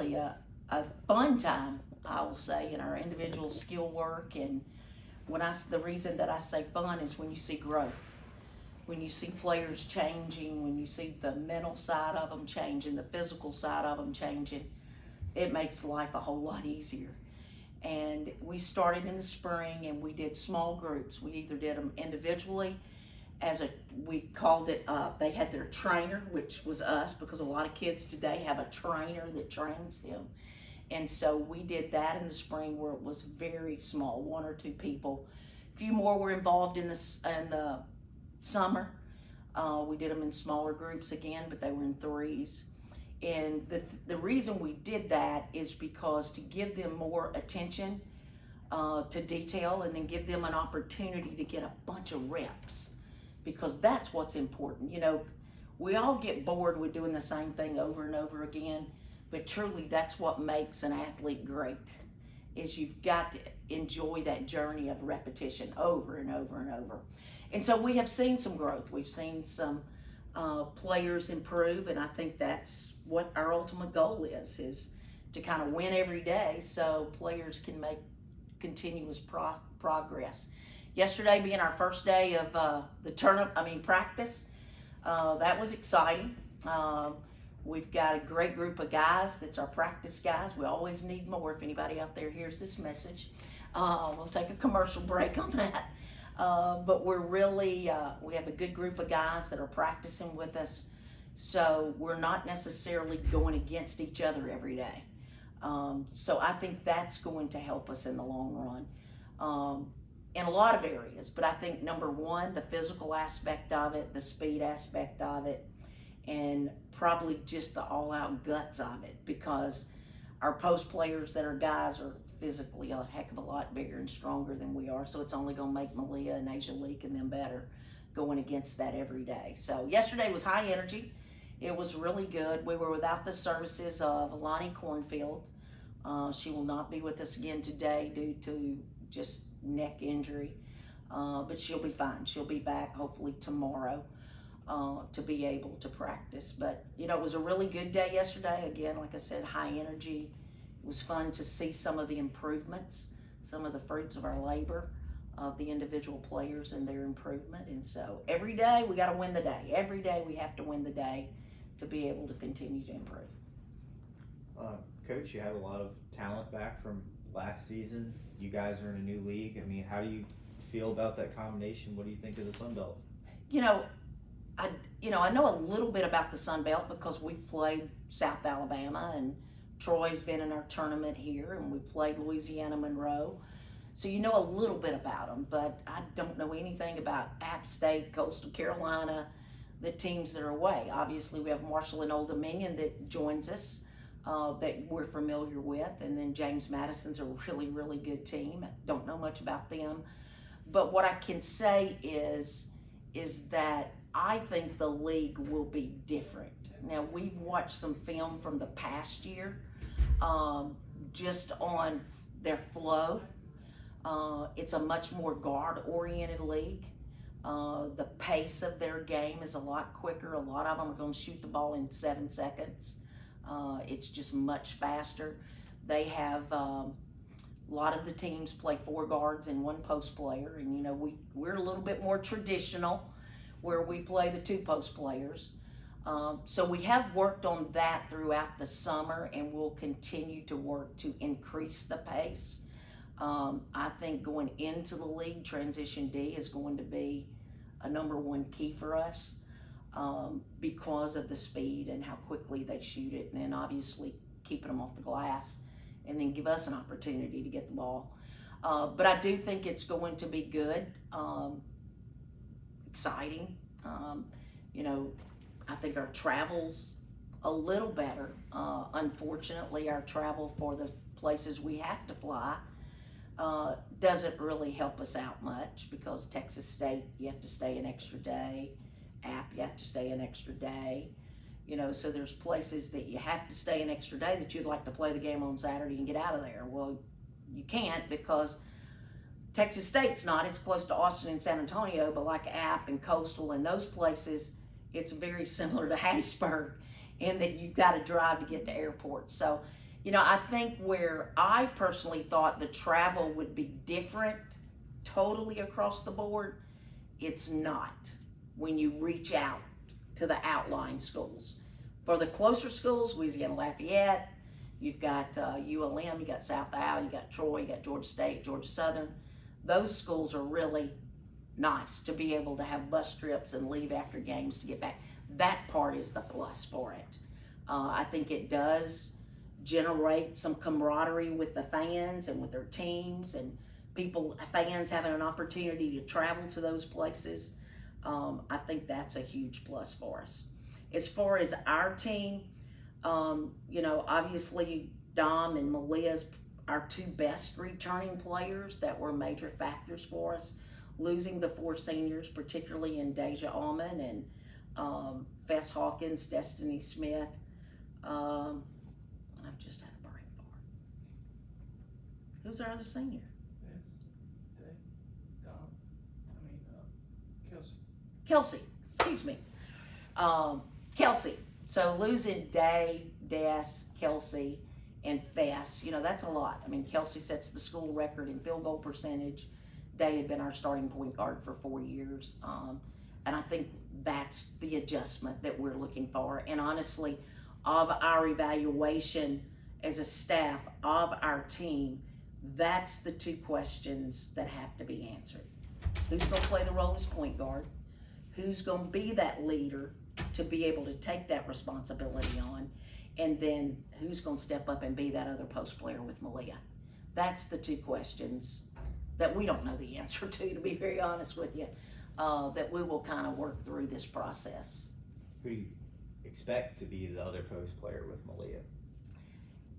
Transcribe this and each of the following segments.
a fun time, I will say, in our individual skill work. And the reason that I say fun is when you see growth, when you see players changing, when you see the mental side of them changing, the physical side of them changing, it makes life a whole lot easier. And we started in the spring and we did small groups. We either did them individually we called it, they had their trainer, which was us, because a lot of kids today have a trainer that trains them. And so we did that in the spring where it was very small, one or two people. A few more were involved in the summer. We did them in smaller groups again, but they were in threes. And the reason we did that is because to give them more attention to detail, and then give them an opportunity to get a bunch of reps, because that's what's important. We all get bored with doing the same thing over and over again, but truly that's what makes an athlete great, is you've got to enjoy that journey of repetition over and over and over. And so we have seen some growth. We've seen some players improve, and I think that's what our ultimate goal is to kind of win every day so players can make continuous progress. Yesterday being our first day of the practice, that was exciting. We've got a great group of guys. That's our practice guys. We always need more. If anybody out there hears this message, we'll take a commercial break on that. But we're really, we have a good group of guys that are practicing with us. So we're not necessarily going against each other every day. So I think that's going to help us in the long run. In a lot of areas, but I think number one, the physical aspect of it, the speed aspect of it, and probably just the all-out guts of it, because our post players that are guys are physically a heck of a lot bigger and stronger than we are, so it's only going to make Malia and Asia Leak and them better going against that every day. So yesterday was high energy. It was really good. We were without the services of Lonnie Cornfield. She will not be with us again today due to just neck injury, but she'll be fine. She'll be back hopefully tomorrow to be able to practice. But it was a really good day yesterday. Again, like I said, high energy. It was fun to see some of the improvements, some of the fruits of our labor of the individual players and their improvement. And so every day we got to win the day. Every day we have to win the day to be able to continue to improve. Coach, you have a lot of talent back from last season. You guys are in a new league. I mean, how do you feel about that combination? What do you think of the Sun Belt? I know a little bit about the Sun Belt because we've played South Alabama, and Troy's been in our tournament here, and we've played Louisiana Monroe. So you know a little bit about them, but I don't know anything about App State, Coastal Carolina, the teams that are away. Obviously, we have Marshall and Old Dominion that joins us. That we're familiar with, and then James Madison's a really, really good team. I don't know much about them, but what I can say is that I think the league will be different. Now, we've watched some film from the past year, just on their flow. It's a much more guard-oriented league. The pace of their game is a lot quicker. A lot of them are going to shoot the ball in 7 seconds. It's just much faster. They have a lot of the teams play 4 guards and 1 post player, and we're a little bit more traditional where we play the 2 post players. So we have worked on that throughout the summer, and we'll continue to work to increase the pace. I think going into the league, Transition D is going to be a number 1 key for us. Because of the speed and how quickly they shoot it, and then obviously keeping them off the glass, and then give us an opportunity to get the ball. But I do think it's going to be good, exciting. I think our travel's a little better. Unfortunately, our travel for the places we have to fly doesn't really help us out much, because Texas State, you have to stay an extra day. App, you have to stay an extra day. So there's places that you have to stay an extra day that you'd like to play the game on Saturday and get out of there. Well, you can't, because Texas State's not. It's close to Austin and San Antonio, but like App and Coastal and those places, it's very similar to Hattiesburg in that you've got to drive to get to airport. So You know, I think where I personally thought the travel would be different totally across the board, it's not when you reach out to the outlying schools. For the closer schools, Louisiana Lafayette, you've got ULM, you got South Al, you got Troy, you got Georgia State, Georgia Southern. Those schools are really nice to be able to have bus trips and leave after games to get back. That part is the plus for it. I think it does generate some camaraderie with the fans and with their teams, and fans having an opportunity to travel to those places. I think that's a huge plus for us. As far as our team, you know, obviously Dom and Malia's our two best returning players that were major factors for us. Losing the 4 seniors, particularly in Deja Allman and Fess Hawkins, Destiny Smith. I've just had a brain fart. Who's our other senior? Kelsey, excuse me. Kelsey. So losing Day, Des, Kelsey, and Fess, you know, that's a lot. I mean, Kelsey sets the school record in field goal percentage. Day had been our starting point guard for 4 years. And I think that's the adjustment that we're looking for. And honestly, of our evaluation as a staff of our team, that's the 2 questions that have to be answered. Who's going to play the role as point guard? Who's going to be that leader to be able to take that responsibility on? And then who's going to step up and be that other post player with Malia? That's the 2 questions that we don't know the answer to be very honest with you, that we will kind of work through this process. Who do you expect to be the other post player with Malia?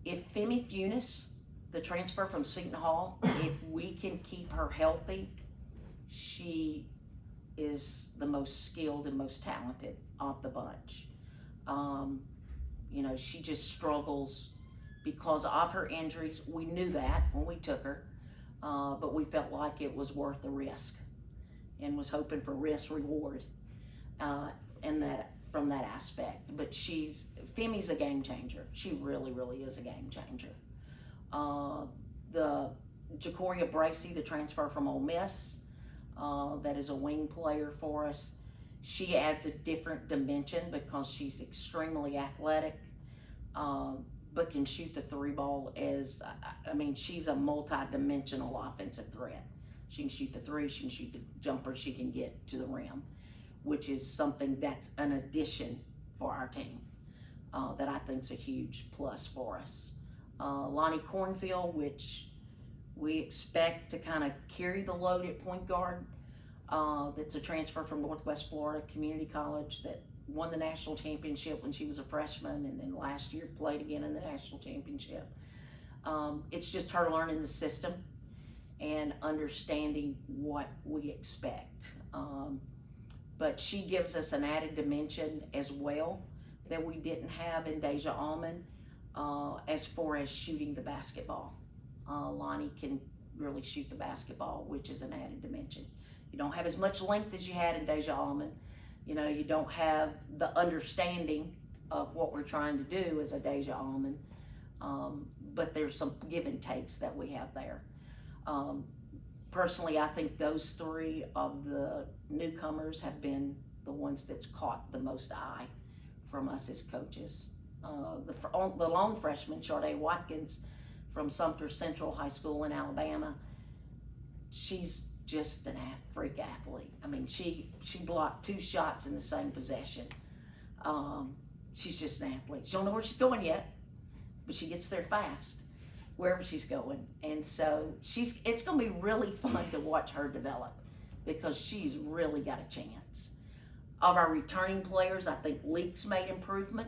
If Femi Funes, the transfer from Seton Hall, if we can keep her healthy, she is the most skilled and most talented of the bunch. You know, she just struggles because of her injuries. We knew that when we took her, but we felt like it was worth the risk and was hoping for risk reward and that from that aspect. But Femi's a game changer. She really, really is a game changer. The Jacoria Bracey, the transfer from Ole Miss, that is a wing player for us. She adds a different dimension because she's extremely athletic, but can shoot the 3 ball she's a multi-dimensional offensive threat. She can shoot the 3, she can shoot the jumper, she can get to the rim, which is something that's an addition for our team that I think is a huge plus for us. Lonnie Cornfield, which we expect to kind of carry the load at point guard. That's a transfer from Northwest Florida Community College that won the national championship when she was a freshman, and then last year played again in the national championship. It's just her learning the system and understanding what we expect. But she gives us an added dimension as well that we didn't have in Deja Allman as far as shooting the basketball. Lonnie can really shoot the basketball, which is an added dimension. You don't have as much length as you had in Deja Allman. You know, you don't have the understanding of what we're trying to do as a Deja Allman, but there's some give and takes that we have there. Personally, I think those 3 of the newcomers have been the ones that's caught the most eye from us as coaches. The lone freshman, Sade Watkins, from Sumter Central High School in Alabama, she's just a freak athlete. I mean, she blocked 2 shots in the same possession. She's just an athlete. She don't know where she's going yet, but she gets there fast, wherever she's going. And so it's going to be really fun to watch her develop because she's really got a chance. Of our returning players, I think Leaks made improvement.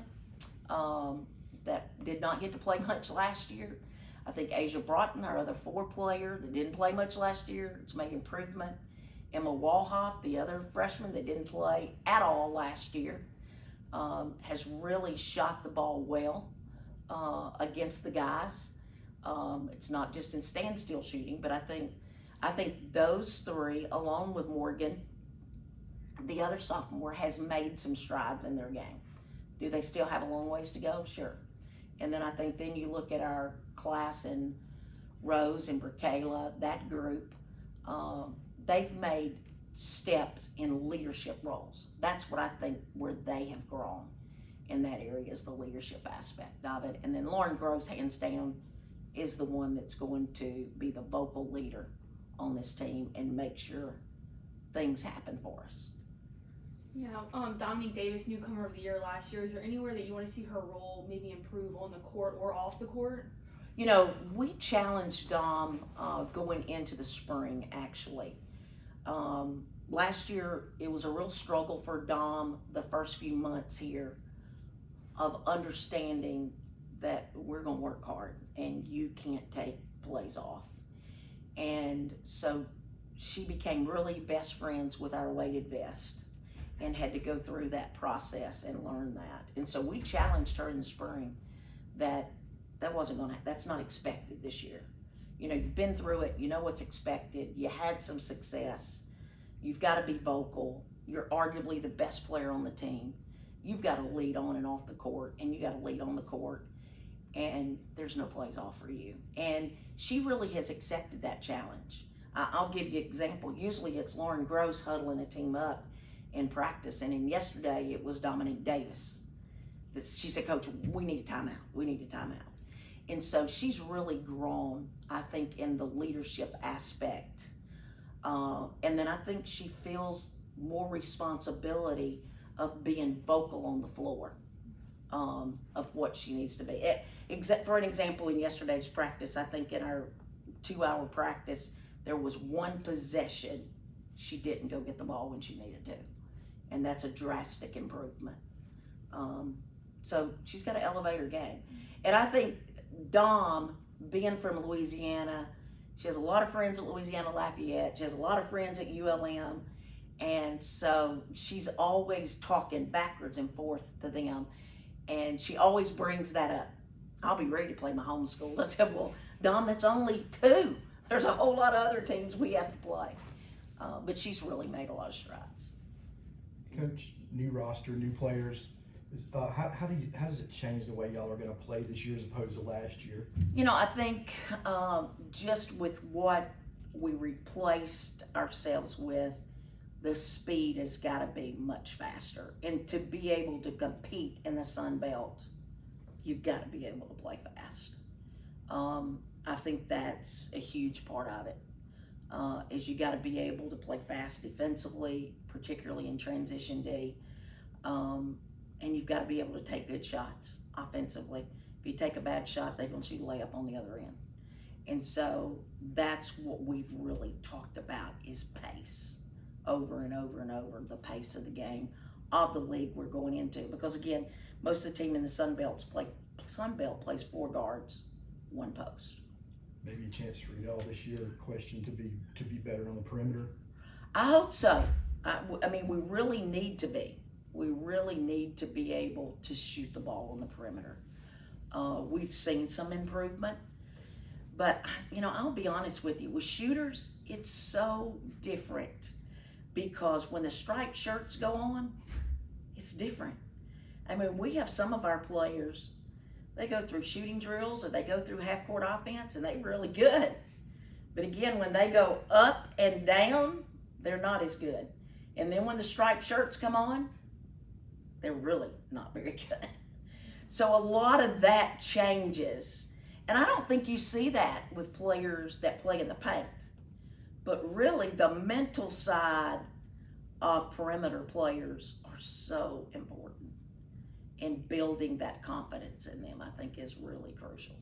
That did not get to play much last year. I think Asia Broughton, our other 4 player that didn't play much last year, it's made improvement. Emma Walhoff, the other freshman that didn't play at all last year, has really shot the ball well against the guys. It's not just in standstill shooting, but I think those 3, along with Morgan, the other sophomore, has made some strides in their game. Do they still have a long ways to go? Sure. And then I think then you look at our class in Rose and Bracayla, that group, they've made steps in leadership roles. That's what I think where they have grown in that area is the leadership aspect of it. And then Lauren Groves, hands down, is the one that's going to be the vocal leader on this team and make sure things happen for us. Yeah, Dominique Davis, newcomer of the year last year. Is there anywhere that you want to see her role maybe improve on the court or off the court? You know, we challenged Dom going into the spring, actually. Last year, it was a real struggle for Dom the first few months here of understanding that we're going to work hard and you can't take plays off. And so she became really best friends with our weighted vest and had to go through that process and learn that. And so we challenged her in the spring that that's not expected this year. You know, you've been through it, you know what's expected, you had some success, you've got to be vocal, you're arguably the best player on the team, you've got to lead on and off the court, and you got to lead on the court, and there's no plays off for you. And she really has accepted that challenge. I'll give you an example. Usually it's Lauren Gross huddling a team up in practice, and in yesterday it was Dominique Davis. She said, Coach, we need a timeout. We need a timeout. And so she's really grown, I think, in the leadership aspect. And then I think she feels more responsibility of being vocal on the floor of what she needs to be. Except for an example, in yesterday's practice, I think in our 2-hour practice, there was one possession she didn't go get the ball when she needed to. And that's a drastic improvement. So she's got to elevate her game. And I think Dom, being from Louisiana, she has a lot of friends at Louisiana Lafayette. She has a lot of friends at ULM. And so she's always talking backwards and forth to them. And she always brings that up. I'll be ready to play my home schools. I said, well, Dom, that's only 2. There's a whole lot of other teams we have to play. But she's really made a lot of strides. Coach, new roster, new players. How does it change the way y'all are going to play this year as opposed to last year? You know, I think just with what we replaced ourselves with, the speed has got to be much faster. And to be able to compete in the Sun Belt, you've got to be able to play fast. I think that's a huge part of it. Is you got to be able to play fast defensively, particularly in transition D. And you've got to be able to take good shots offensively. If you take a bad shot, they're going to shoot a layup on the other end. And so that's what we've really talked about is pace over and over and over, the pace of the game of the league we're going into. Because again, most of the team in the Sun Belt plays 4 guards, 1 post. Maybe a chance for y'all this year, question to be better on the perimeter. I hope so. I mean, we really need to be. We really need to be able to shoot the ball on the perimeter. We've seen some improvement, but you know, I'll be honest with you, with shooters, it's so different because when the striped shirts go on, it's different. I mean, we have some of our players, they go through shooting drills or they go through half-court offense and they're really good. But again, when they go up and down, they're not as good. And then when the striped shirts come on, they're really not very good. So a lot of that changes. And I don't think you see that with players that play in the paint. But really, the mental side of perimeter players are so important. And building that confidence in them, I think, is really crucial.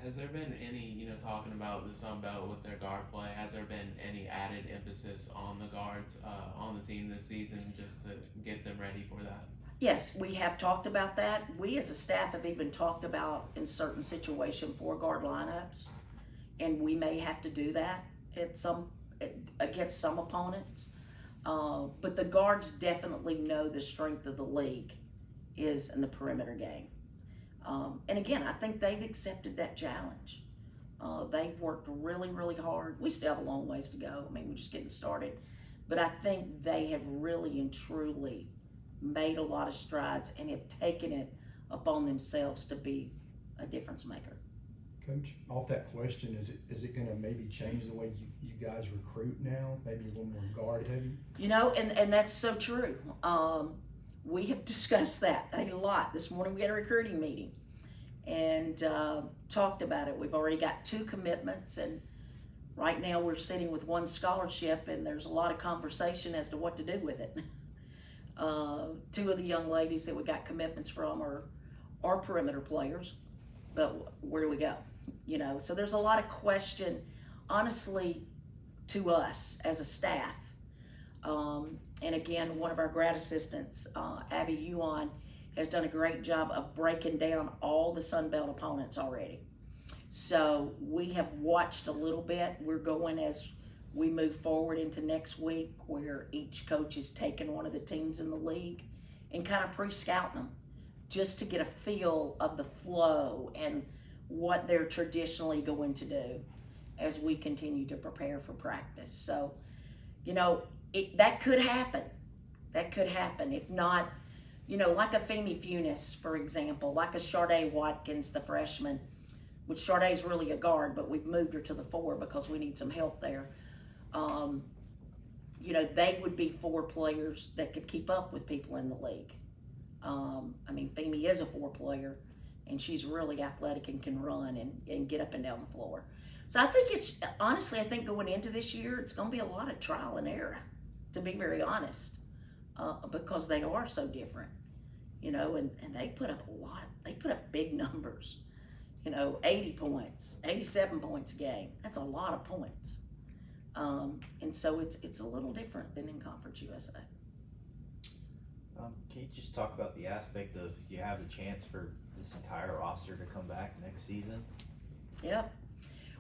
Has there been any, talking about the Sun Belt with their guard play, has there been any added emphasis on the guards on the team this season just to get them ready for that? Yes, we have talked about that. We as a staff have even talked about in certain situations 4-guard lineups, and we may have to do that against some opponents. But the guards definitely know the strength of the league is in the perimeter game. And again, I think they've accepted that challenge. They've worked really, really hard. We still have a long ways to go. I mean, we're just getting started. But I think they have really and truly made a lot of strides and have taken it upon themselves to be a difference maker. Coach, off that question, is it gonna maybe change the way you guys recruit now? Maybe a little more guard heavy? You know, and that's so true. We have discussed that a lot. This morning we had a recruiting meeting and talked about it. We've already got 2 commitments, and right now we're sitting with 1 scholarship, and there's a lot of conversation as to what to do with it. 2 of the young ladies that we got commitments from are perimeter players, but where do we go? You know, so there's a lot of question, honestly, to us as a staff. And again, one of our grad assistants, Abby Yuan, has done a great job of breaking down all the Sun Belt opponents already. So we have watched a little bit. We're going as we move forward into next week, where each coach is taking one of the teams in the league and kind of pre-scouting them just to get a feel of the flow and what they're traditionally going to do as we continue to prepare for practice. So, you know, that could happen. That could happen. If not, you know, like a Femi Funes, for example, like a Sharday Watkins, the freshman, which Sharday's really a guard, but we've moved her to the 4 because we need some help there. You know, they would be 4 players that could keep up with people in the league. I mean, Femi is a 4 player, and she's really athletic and can run and get up and down the floor. So I think honestly, I think going into this year, it's going to be a lot of trial and error, to be very honest, because they are so different, you know, and they put up they put up big numbers, you know, 80 points, 87 points a game. That's a lot of points. And so it's a little different than in Conference USA. Can you just talk about the aspect of you have the chance for this entire roster to come back next season? Yep.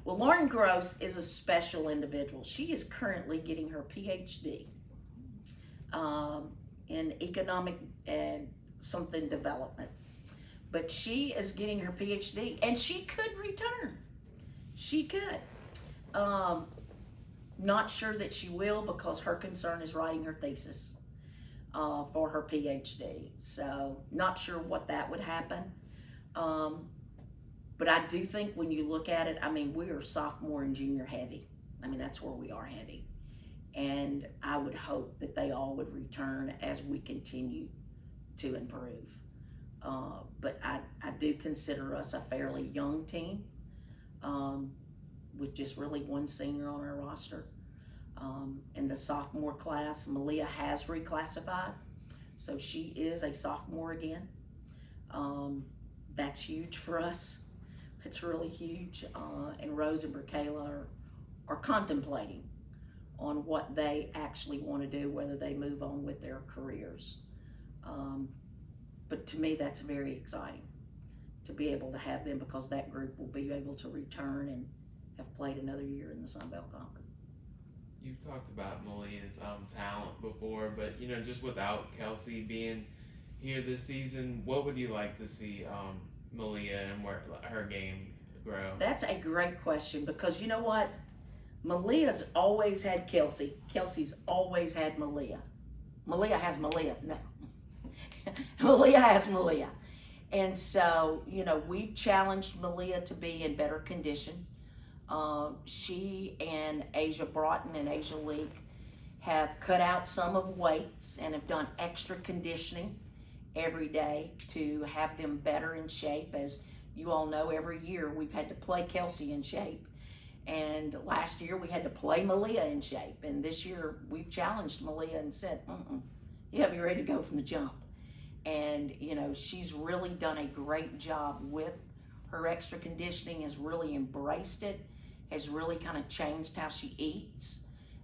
Well, Lauren Gross is a special individual. She is currently getting her PhD in economic and something development. But she is getting her PhD, and she could return. She could. Not sure that she will, because her concern is writing her thesis for her PhD. So not sure what that would happen. But I do think when you look at it, I mean, we are sophomore and junior heavy. I mean, that's where we are heavy. And I would hope that they all would return as we continue to improve. But I do consider us a fairly young team with just really 1 senior on our roster. In the sophomore class, Malia has reclassified, so she is a sophomore again. That's huge for us. It's really huge. And Rose and Bracayla are contemplating on what they actually want to do, whether they move on with their careers. But to me, that's very exciting to be able to have them, because that group will be able to return and have played another year in the Sun Belt Conference. You've talked about Malia's talent before, but you know, just without Kelsey being here this season, what would you like to see Malia and where her game grow? That's a great question, because you know what? Malia's always had Kelsey. Kelsey's always had Malia. Malia has Malia. No. Malia has Malia. And so, you know, we've challenged Malia to be in better condition. She and Asia Broughton and Asia League have cut out some of weights and have done extra conditioning every day to have them better in shape. As you all know, every year we've had to play Kelsey in shape. And last year we had to play Malia in shape. And this year we've challenged Malia and said, you have to be ready to go from the jump. And, you know, she's really done a great job with her extra conditioning, has really embraced it, has really kind of changed how she eats.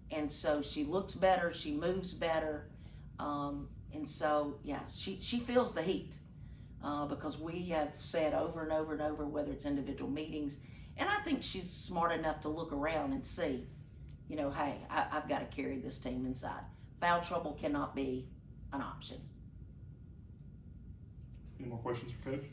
And so she looks better, she moves better. And so, yeah, she feels the heat because we have said over and over and over, whether it's individual meetings, and I think she's smart enough to look around and see, you know, hey, I've got to carry this team inside. Foul trouble cannot be an option. Any more questions for Coach?